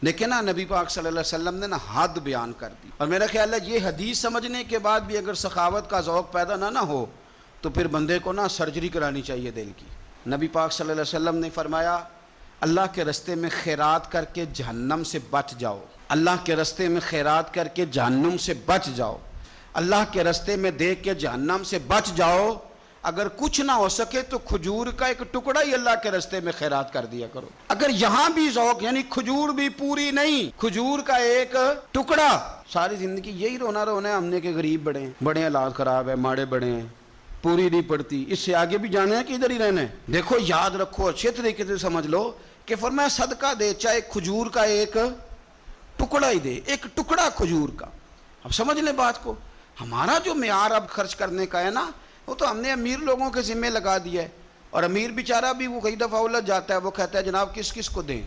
لیکن نا نبی پاک صلی اللہ علیہ وسلم نے نا حد بیان کر دی، اور میرا خیال ہے یہ حدیث سمجھنے کے بعد بھی اگر سخاوت کا ذوق پیدا نہ ہو تو پھر بندے کو نا سرجری کرانی چاہیے دل کی۔ نبی پاک صلی اللہ علیہ وسلم نے فرمایا اللہ کے رستے میں خیرات کر کے جہنم سے بچ جاؤ، اللہ کے رستے میں خیرات کر کے جہنم سے بچ جاؤ، اللہ کے رستے میں دے کے جہنم سے بچ جاؤ۔ اگر کچھ نہ ہو سکے تو کھجور کا ایک ٹکڑا ہی اللہ کے رستے میں خیرات کر دیا کرو۔ اگر یہاں بھی ذوق یعنی کھجور بھی پوری نہیں، کھجور کا ایک ٹکڑا، ساری زندگی یہی رونا رونا ہے ہم نے کہ غریب بڑے ہیں، بڑے حالات خراب ہے، ماڑے بڑے ہیں، پوری نہیں پڑتی، اس سے آگے بھی جانا ہے کہ ادھر ہی رہنا ہے۔ دیکھو یاد رکھو، اچھے طریقے سے سمجھ لو کہ فرمایا صدقہ دے، چاہے کھجور کا ایک ٹکڑا ہی دے، ایک ٹکڑا کھجور کا۔ اب سمجھ لیں بات کو، ہمارا جو معیار اب خرچ کرنے کا ہے نا، وہ تو ہم نے امیر لوگوں کے ذمہ لگا دیا ہے، اور امیر بیچارہ بھی وہ کئی دفعہ الجھ جاتا ہے، وہ کہتا ہے جناب کس کس کو دیں،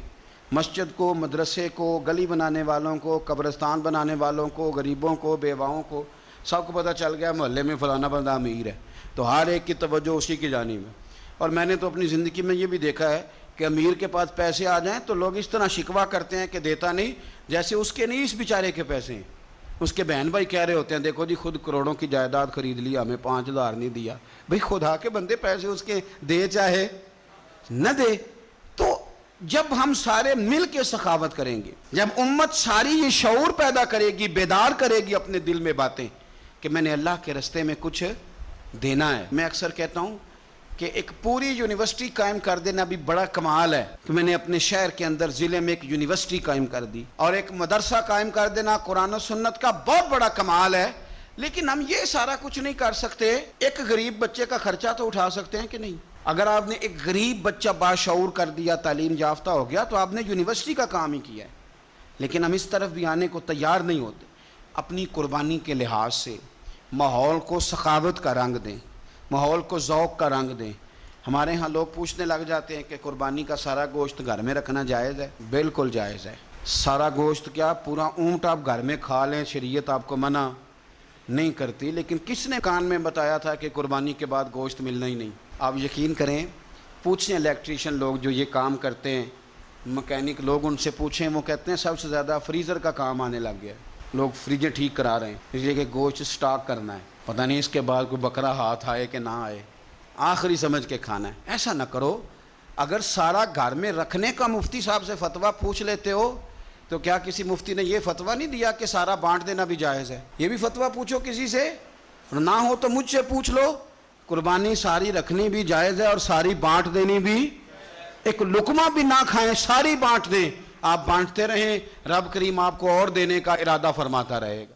مسجد کو، مدرسے کو، گلی بنانے والوں کو، قبرستان بنانے والوں کو، غریبوں کو، بیواؤں کو، سب کو پتہ چل گیا محلے میں فلانا بندہ امیر ہے، تو ہر ایک کی توجہ اسی کی جانب ہے۔ اور میں نے تو اپنی زندگی میں یہ بھی دیکھا ہے کہ امیر کے پاس پیسے آ جائیں تو لوگ اس طرح شکوہ کرتے ہیں کہ دیتا نہیں، جیسے اس کے نہیں اس بیچارے کے پیسے ہیں۔ اس کے بہن بھائی کہہ رہے ہوتے ہیں دیکھو جی خود کروڑوں کی جائیداد خرید لی، ہمیں 5,000 نہیں دیا۔ بھئی خدا کے بندے پیسے اس کے دے چاہے نہ دے۔ تو جب ہم سارے مل کے سخاوت کریں گے، جب امت ساری یہ شعور پیدا کرے گی، بیدار کرے گی اپنے دل میں باتیں کہ میں نے اللہ کے رستے میں کچھ دینا ہے۔ میں اکثر کہتا ہوں کہ ایک پوری یونیورسٹی قائم کر دینا بھی بڑا کمال ہے کہ میں نے اپنے شہر کے اندر ضلع میں ایک یونیورسٹی قائم کر دی، اور ایک مدرسہ قائم کر دینا قرآن و سنت کا بہت بڑا کمال ہے۔ لیکن ہم یہ سارا کچھ نہیں کر سکتے، ایک غریب بچے کا خرچہ تو اٹھا سکتے ہیں کہ نہیں؟ اگر آپ نے ایک غریب بچہ باشعور کر دیا، تعلیم یافتہ ہو گیا، تو آپ نے یونیورسٹی کا کام ہی کیا ہے۔ لیکن ہم اس طرف بھی آنے کو تیار نہیں ہوتے۔ اپنی قربانی کے لحاظ سے ماحول کو سخاوت کا رنگ دیں، ماحول کو ذوق کا رنگ دیں۔ ہمارے ہاں لوگ پوچھنے لگ جاتے ہیں کہ قربانی کا سارا گوشت گھر میں رکھنا جائز ہے؟ بالکل جائز ہے۔ سارا گوشت کیا، پورا اونٹ آپ گھر میں کھا لیں، شریعت آپ کو منع نہیں کرتی، لیکن کس نے کان میں بتایا تھا کہ قربانی کے بعد گوشت ملنا ہی نہیں؟ آپ یقین کریں، پوچھیں الیکٹریشین لوگ جو یہ کام کرتے ہیں، مکینک لوگ، ان سے پوچھیں، وہ کہتے ہیں سب سے زیادہ فریزر کا کام آنے لگ گیا ہے، لوگ فریجیں ٹھیک کرا رہے ہیں اس لیے کہ گوشت سٹاک کرنا ہے، پتہ نہیں اس کے بعد کوئی بکرا ہاتھ آئے کہ نہ آئے، آخری سمجھ کے کھانا ہے۔ ایسا نہ کرو۔ اگر سارا گھر میں رکھنے کا مفتی صاحب سے فتویٰ پوچھ لیتے ہو تو کیا کسی مفتی نے یہ فتویٰ نہیں دیا کہ سارا بانٹ دینا بھی جائز ہے؟ یہ بھی فتویٰ پوچھو کسی سے، نہ ہو تو مجھ سے پوچھ لو۔ قربانی ساری رکھنی بھی جائز ہے اور ساری بانٹ دینی بھی، ایک لقمہ بھی نہ کھائیں، ساری بانٹ دیں۔ آپ بانٹتے رہیں، رب کریم آپ کو اور دینے کا ارادہ فرماتا رہے گا۔